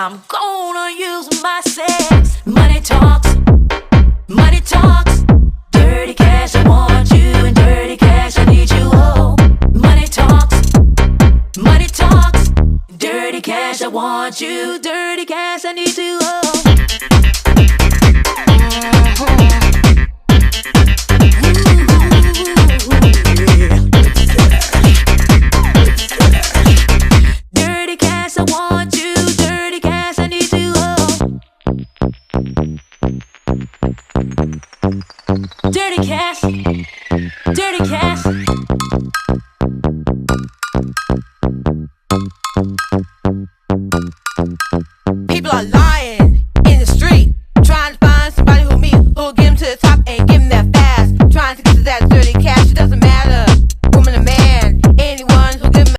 I'm gonna use my sex. Money talks, money talks. Dirty cash, I want you, and dirty cash, I need you. Oh, money talks, money talks. Dirty cash, I want you, dirty cash, I need you. Oh. Dirty cash, dirty cash.